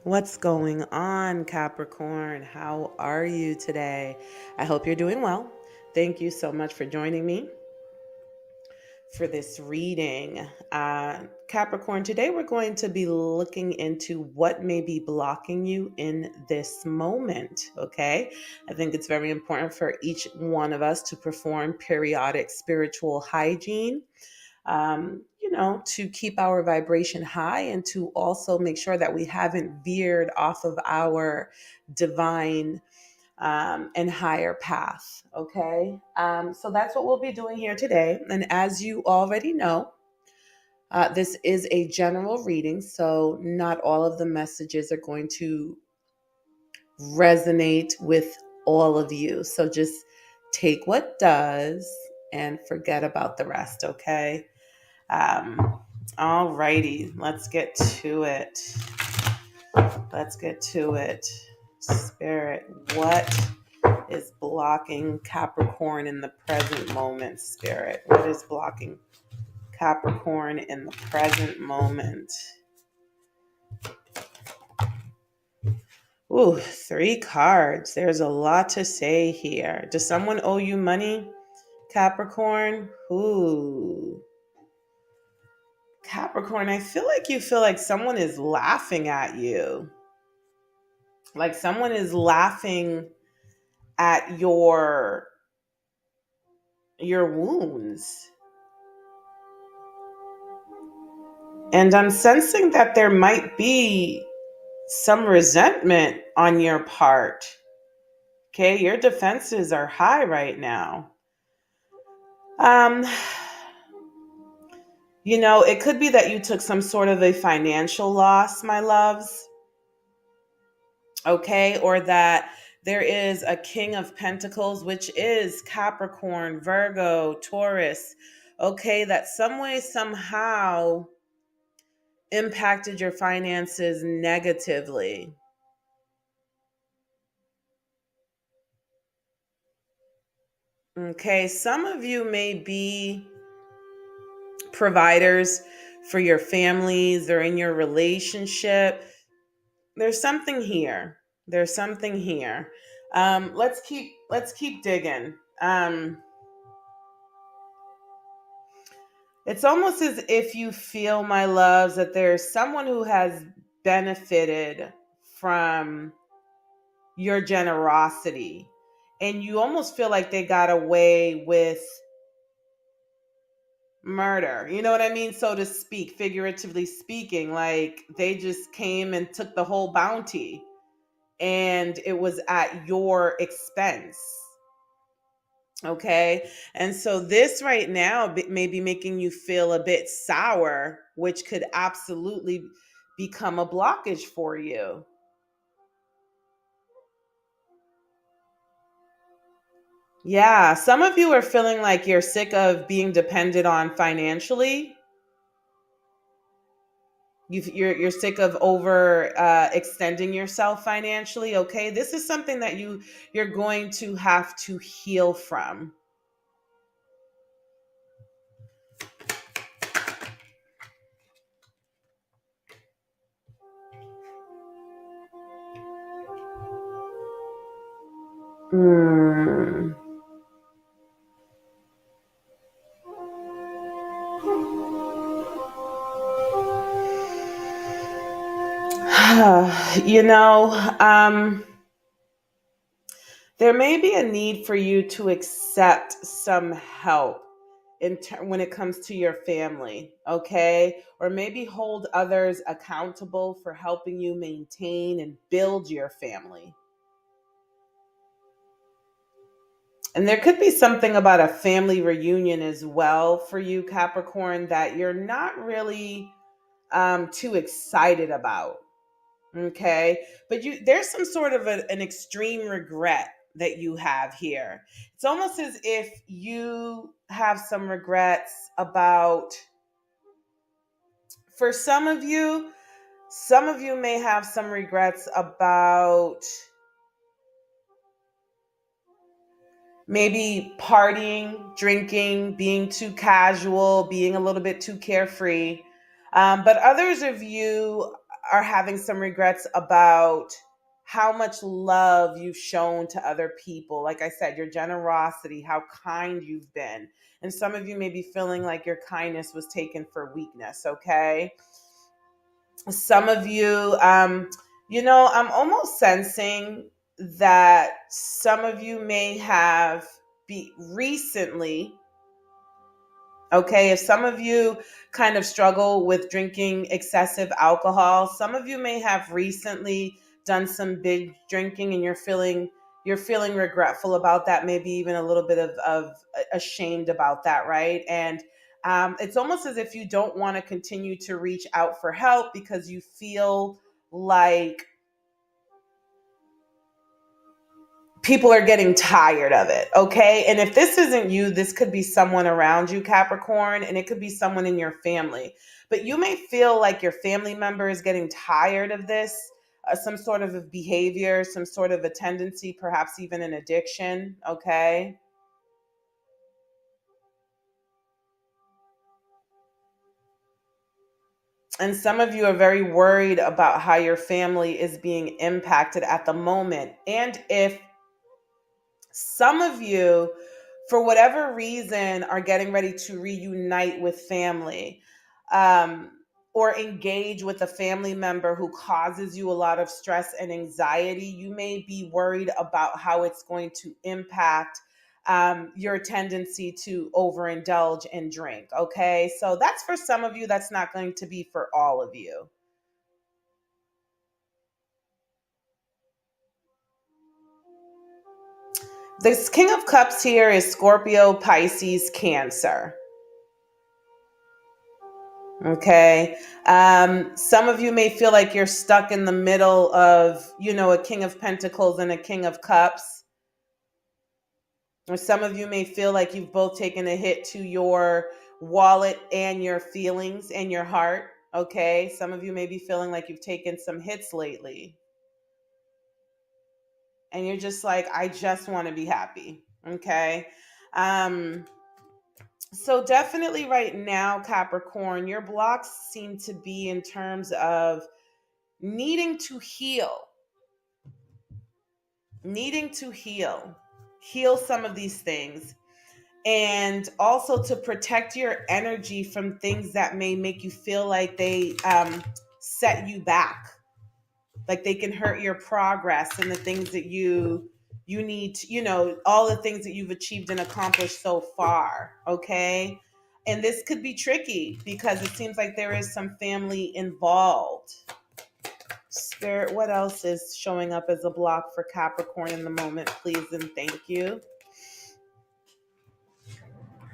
What's going on, Capricorn? How are you today? I hope you're doing well. Thank you so much for joining me for this reading. Capricorn, today we're going to be looking into what may be blocking you in this moment, okay? I think it's very important for each one of us to perform periodic spiritual hygiene, to keep our vibration high and to also make sure that we haven't veered off of our divine and higher path. Okay. So that's what we'll be doing here today. And as you already know, this is a general reading. So not all of the messages are going to resonate with all of you. So just take what does and forget about the rest. Okay. All righty, let's get to it. Spirit, what is blocking Capricorn in the present moment, Spirit? What is blocking Capricorn in the present moment? Ooh, 3 cards. There's a lot to say here. Does someone owe you money, Capricorn? Ooh. Capricorn, I feel like someone is laughing at you. Like someone is laughing at your wounds. And I'm sensing that there might be some resentment on your part. Okay, your defenses are high right now. It could be that you took some sort of a financial loss, my loves. Okay, or that there is a King of Pentacles, which is Capricorn, Virgo, Taurus. Okay, that some way, somehow impacted your finances negatively. Okay, some of you may be providers for your families or in your relationship. There's something here. Let's keep digging. It's almost as if you feel, my loves, that there's someone who has benefited from your generosity, and you almost feel like they got away with murder. You know what I mean? So to speak, figuratively speaking, like they just came and took the whole bounty and it was at your expense. Okay. And so this right now may be making you feel a bit sour, which could absolutely become a blockage for you. Yeah. Some of you are feeling like you're sick of being depended on financially. You're sick of over extending yourself financially. Okay. This is something that you're going to have to heal from. Hmm. you know, there may be a need for you to accept some help when it comes to your family, okay? Or maybe hold others accountable for helping you maintain and build your family. And there could be something about a family reunion as well for you, Capricorn, that you're not really too excited about. Okay. But there's some sort of an extreme regret that you have here. It's almost as if you have some regrets about, for some of you may have some regrets about maybe partying, drinking, being too casual, being a little bit too carefree. But others of you are having some regrets about how much love you've shown to other people. Like I said, your generosity, how kind you've been. And some of you may be feeling like your kindness was taken for weakness, okay? Some of you, I'm almost sensing that some of you may have be recently. Okay, if some of you kind of struggle with drinking excessive alcohol, some of you may have recently done some big drinking and you're feeling regretful about that, maybe even a little bit of ashamed about that, right? And it's almost as if you don't want to continue to reach out for help because you feel like people are getting tired of it, okay? And if this isn't you, this could be someone around you, Capricorn, and it could be someone in your family. But you may feel like your family member is getting tired of this, some sort of a behavior, some sort of a tendency, perhaps even an addiction, okay? And some of you are very worried about how your family is being impacted at the moment. And if some of you, for whatever reason, are getting ready to reunite with family, um, or engage with a family member who causes you a lot of stress and anxiety. You may be worried about how it's going to impact your tendency to overindulge and drink. Okay, so that's for some of you, that's not going to be for all of you. This King of Cups here is Scorpio, Pisces, Cancer. Okay. Some of you may feel like you're stuck in the middle of, a King of Pentacles and a King of Cups. Or some of you may feel like you've both taken a hit to your wallet and your feelings and your heart. Okay. Some of you may be feeling like you've taken some hits lately. And you're just like, I just want to be happy. Okay. So definitely right now, Capricorn, your blocks seem to be in terms of needing to heal some of these things, and also to protect your energy from things that may make you feel like they set you back, like they can hurt your progress and the things that you need to, all the things that you've achieved and accomplished so far. Okay. And this could be tricky because it seems like there is some family involved. Spirit, what else is showing up as a block for Capricorn in the moment, please and thank you?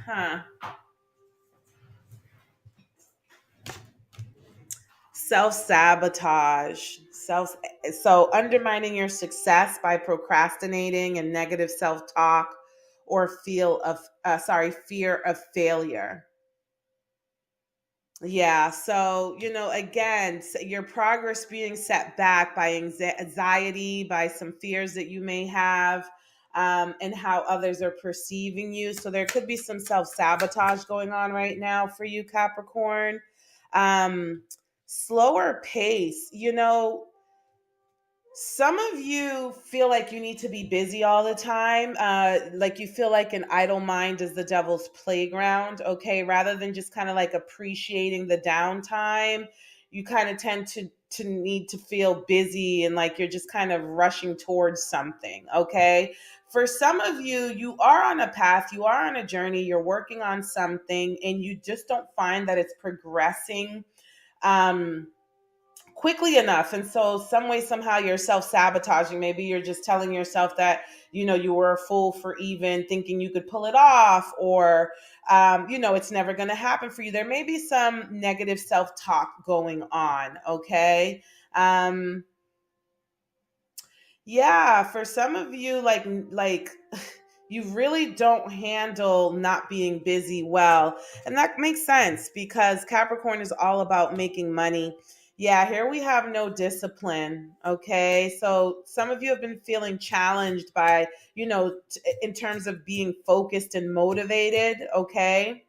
Huh. Self-sabotage. So undermining your success by procrastinating and negative self-talk, or fear of failure. Yeah, so again, your progress being set back by anxiety, by some fears that you may have, and how others are perceiving you. So there could be some self-sabotage going on right now for you, Capricorn. Um, Slower pace. Some of you feel like you need to be busy all the time. Like you feel like an idle mind is the devil's playground. Okay. Rather than just kind of like appreciating the downtime, you kind of tend to need to feel busy and like you're just kind of rushing towards something. Okay. For some of you, you are on a path, you are on a journey, you're working on something, and you just don't find that it's progressing. Um, Quickly enough, and so some way somehow you're self-sabotaging. Maybe you're just telling yourself that you were a fool for even thinking you could pull it off, or it's never going to happen for you. There may be some negative self-talk going on. Okay. Yeah, for some of you, like you really don't handle not being busy well. And that makes sense because Capricorn is all about making money. Yeah, here we have no discipline. Okay. So some of you have been feeling challenged by, in terms of being focused and motivated. Okay.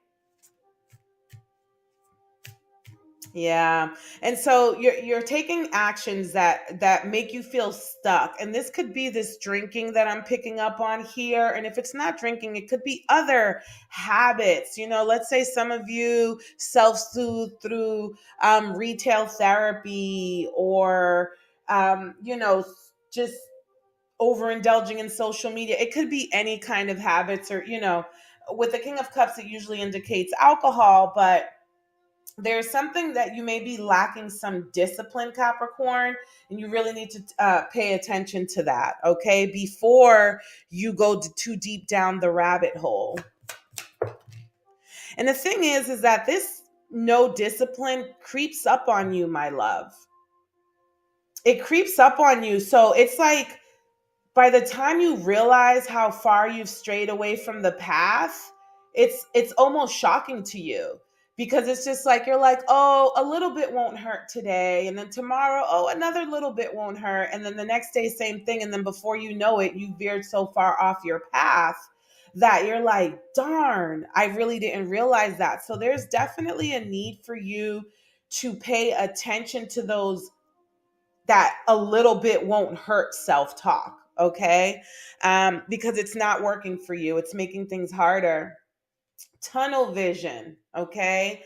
Yeah. And so you're taking actions that make you feel stuck. And this could be this drinking that I'm picking up on here. And if it's not drinking, it could be other habits. Let's say some of you self-soothe through retail therapy, or just overindulging in social media. It could be any kind of habits, or with the King of Cups, it usually indicates alcohol, but there's something that you may be lacking some discipline, Capricorn, and you really need to pay attention to that, okay, before you go too deep down the rabbit hole. And the thing is that this no discipline creeps up on you, my love. It creeps up on you. So it's like, by the time you realize how far you've strayed away from the path, it's almost shocking to you, because it's just like, you're like, oh, a little bit won't hurt today, and then tomorrow, oh, another little bit won't hurt, and then the next day, same thing, and then before you know it, you veered so far off your path that you're like, darn, I really didn't realize that. So there's definitely a need for you to pay attention to those, that a little bit won't hurt self-talk, okay? Because it's not working for you. It's making things harder. Tunnel vision, okay?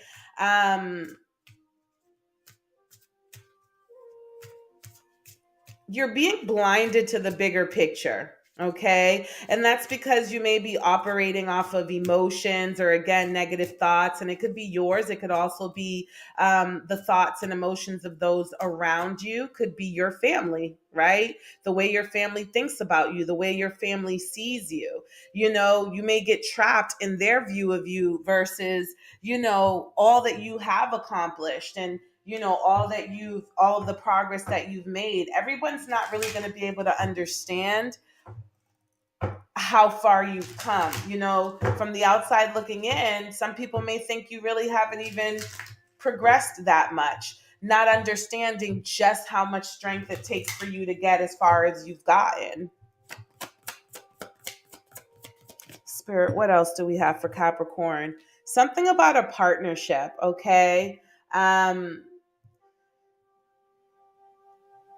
You're being blinded to the bigger picture. Okay. And that's because you may be operating off of emotions, or again, negative thoughts. And it could be yours. It could also be the thoughts and emotions of those around you. Could be your family, right? The way your family thinks about you, the way your family sees you. You may get trapped in their view of you versus, all that you have accomplished, and all of the progress that you've made. Everyone's not really going to be able to understand how far you've come. From the outside looking in, some people may think you really haven't even progressed that much, not understanding just how much strength it takes for you to get as far as you've gotten. Spirit, what else do we have for Capricorn? Something about a partnership, okay?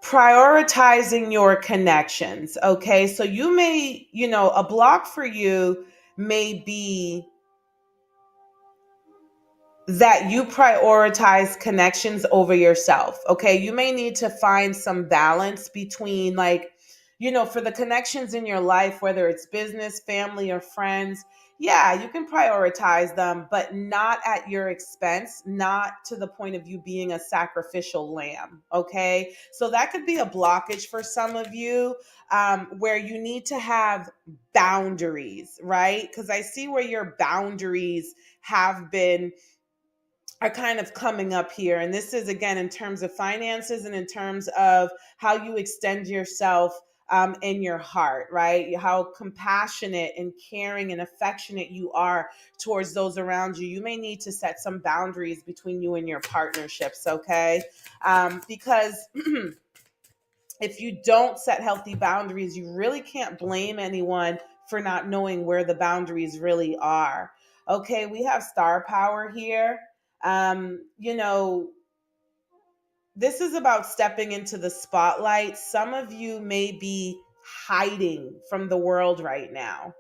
Prioritizing your connections, okay? So you may, a block for you may be that you prioritize connections over yourself, okay? You may need to find some balance between, like, for the connections in your life, whether it's business, family, or friends. Yeah, you can prioritize them, but not at your expense, not to the point of you being a sacrificial lamb, okay? So that could be a blockage for some of you, where you need to have boundaries, right? Because I see where your boundaries have been, are kind of coming up here. And this is, again, in terms of finances and in terms of how you extend yourself in your heart, right? How compassionate and caring and affectionate you are towards those around you. You may need to set some boundaries between you and your partnerships, okay? Because if you don't set healthy boundaries, you really can't blame anyone for not knowing where the boundaries really are. Okay, we have star power here. This is about stepping into the spotlight. Some of you may be hiding from the world right now.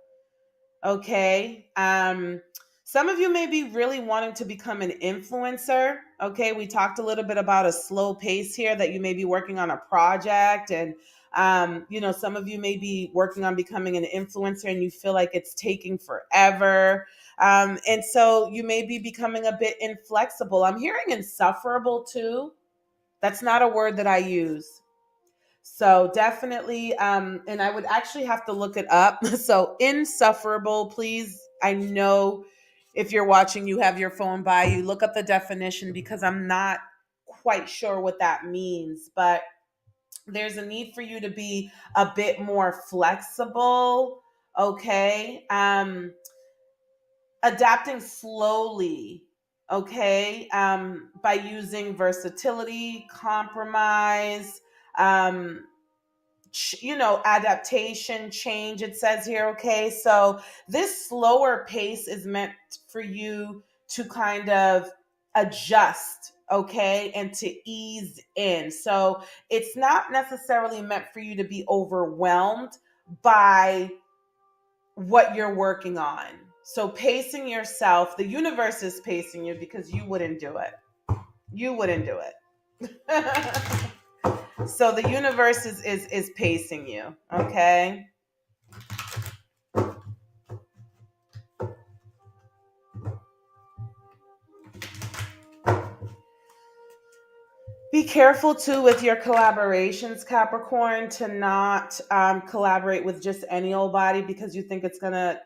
Okay. Some of you may be really wanting to become an influencer. Okay. We talked a little bit about a slow pace here, that you may be working on a project, and some of you may be working on becoming an influencer and you feel like it's taking forever. And so you may be becoming a bit inflexible. I'm hearing insufferable too. That's not a word that I use. So definitely, and I would actually have to look it up. So insufferable, please. I know if you're watching, you have your phone by you. Look up the definition, because I'm not quite sure what that means. But there's a need for you to be a bit more flexible. Okay. Adapting slowly, okay, by using versatility, compromise, adaptation, change, it says here, okay? So this slower pace is meant for you to kind of adjust okay, and to ease in. So it's not necessarily meant for you to be overwhelmed by what you're working on. So pacing yourself, the universe is pacing you because you wouldn't do it. You wouldn't do it. So the universe is pacing you, okay? Be careful too with your collaborations, Capricorn, to not collaborate with just any old body because you think it's gonna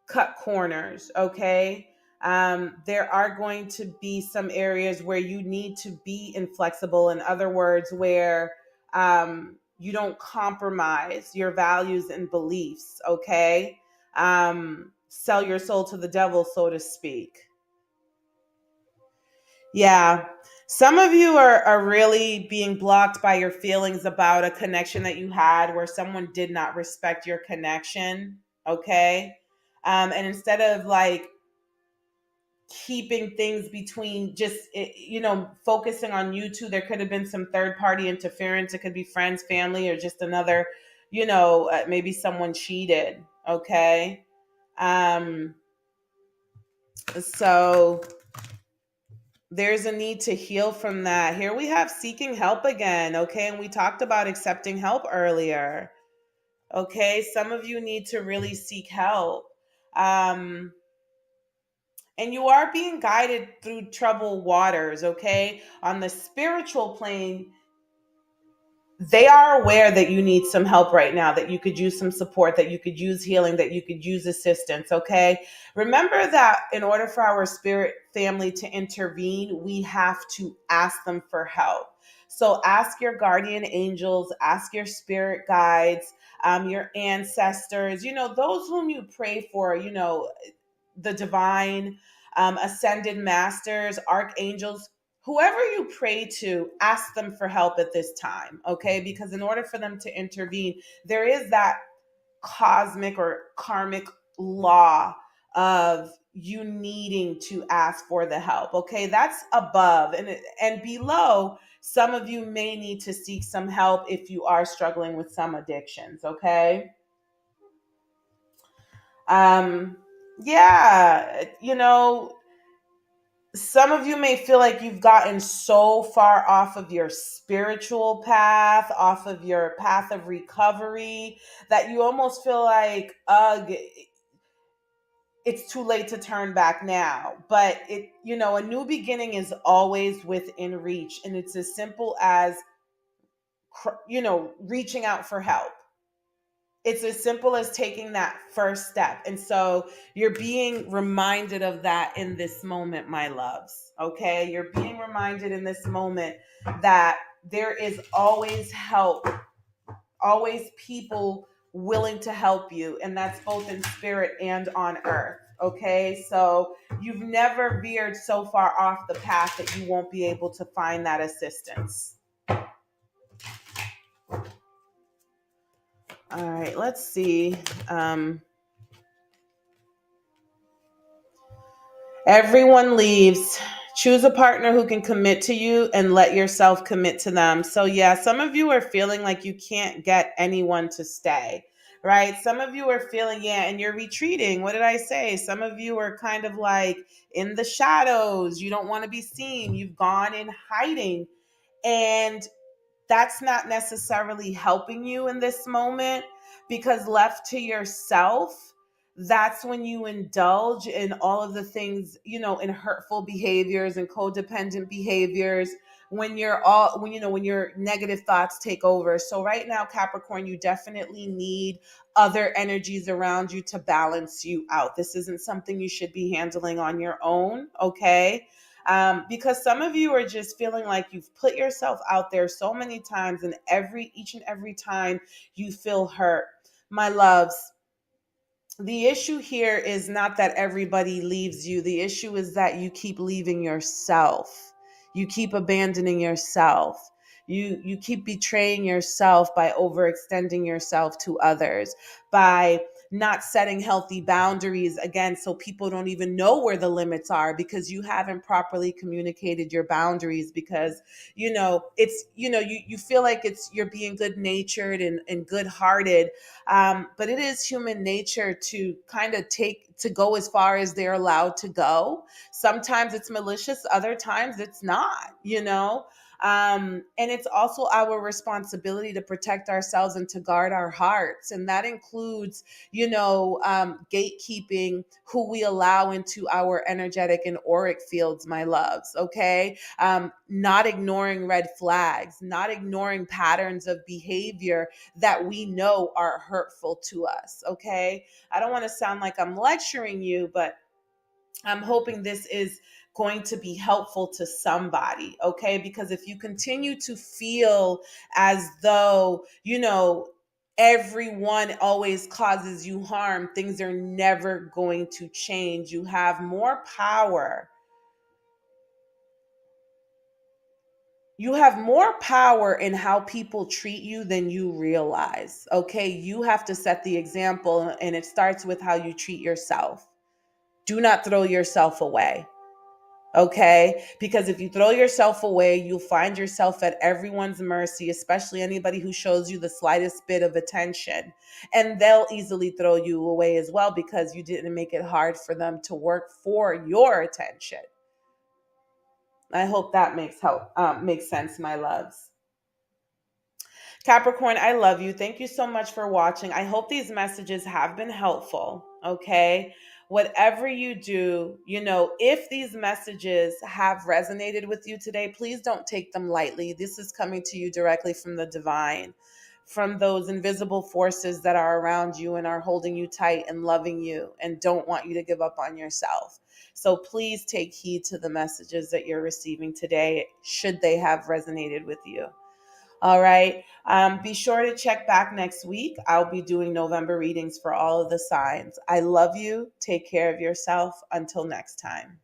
cut corners, okay? There are going to be some areas where you need to be inflexible. In other words, where you don't compromise your values and beliefs, okay? Sell your soul to the devil, so to speak. Yeah. Some of you are really being blocked by your feelings about a connection that you had where someone did not respect your connection, okay? And instead of like keeping things between just focusing on you two, there could have been some third party interference. It could be friends, family, or just another, maybe someone cheated, okay? um so there's a need to heal from that. Here we have seeking help again, okay? And we talked about accepting help earlier, okay? Some of you need to really seek help. um and you are being guided through troubled waters, okay? On the spiritual plane, they are aware that you need some help right now, that you could use some support, that you could use healing, that you could use assistance, okay? Remember that in order for our spirit family to intervene, we have to ask them for help. So ask your guardian angels, ask your spirit guides, your ancestors, those whom you pray for, the divine, ascended masters, archangels, whoever you pray to, ask them for help at this time, okay? Because in order for them to intervene, there is that cosmic or karmic law of you needing to ask for the help, okay? That's above, and below, some of you may need to seek some help if you are struggling with some addictions, okay? um yeah, some of you may feel like you've gotten so far off of your spiritual path, off of your path of recovery, that you almost feel like, ugh, it's too late to turn back now. But a new beginning is always within reach. And it's as simple as, reaching out for help. It's as simple as taking that first step. And so you're being reminded of that in this moment, my loves. Okay. You're being reminded in this moment that there is always help, always people willing to help you. And that's both in spirit and on earth. Okay. So you've never veered so far off the path that you won't be able to find that assistance. All right, let's see. Everyone leaves. Choose a partner who can commit to you and let yourself commit to them. So, yeah, some of you are feeling like you can't get anyone to stay, right? Some of you are feeling, yeah, and you're retreating. What did I say? Some of you are kind of like in the shadows. You don't want to be seen. You've gone in hiding. And that's not necessarily helping you in this moment, because left to yourself, that's when you indulge in all of the things, in hurtful behaviors and codependent behaviors, when when your negative thoughts take over. So right now, Capricorn, you definitely need other energies around you to balance you out. This isn't something you should be handling on your own, okay? Because some of you are just feeling like you've put yourself out there so many times, and each and every time you feel hurt. My loves, the issue here is not that everybody leaves you. The issue is that you keep leaving yourself. You keep abandoning yourself. You keep betraying yourself by overextending yourself to others, by not setting healthy boundaries, again, so people don't even know where the limits are because you haven't properly communicated your boundaries, because it's you feel like it's you're being good natured and good hearted, but it is human nature to kind of go as far as they're allowed to go. Sometimes it's malicious, other times it's not, and it's also our responsibility to protect ourselves and to guard our hearts. And that includes, gatekeeping who we allow into our energetic and auric fields, my loves. Okay. Not ignoring red flags, not ignoring patterns of behavior that we know are hurtful to us. Okay. I don't want to sound like I'm lecturing you, but I'm hoping this is going to be helpful to somebody, okay? Because if you continue to feel as though, everyone always causes you harm, things are never going to change. You have more power. You have more power in how people treat you than you realize, okay? You have to set the example, and it starts with how you treat yourself. Do not throw yourself away. Okay? Because if you throw yourself away, you'll find yourself at everyone's mercy, especially anybody who shows you the slightest bit of attention. And they'll easily throw you away as well because you didn't make it hard for them to work for your attention. I hope that makes sense, my loves. Capricorn, I love you. Thank you so much for watching. I hope these messages have been helpful. Okay. Whatever you do, if these messages have resonated with you today, please don't take them lightly. This is coming to you directly from the divine, from those invisible forces that are around you and are holding you tight and loving you and don't want you to give up on yourself. So please take heed to the messages that you're receiving today, should they have resonated with you. All right. Be sure to check back next week. I'll be doing November readings for all of the signs. I love you. Take care of yourself. Until next time.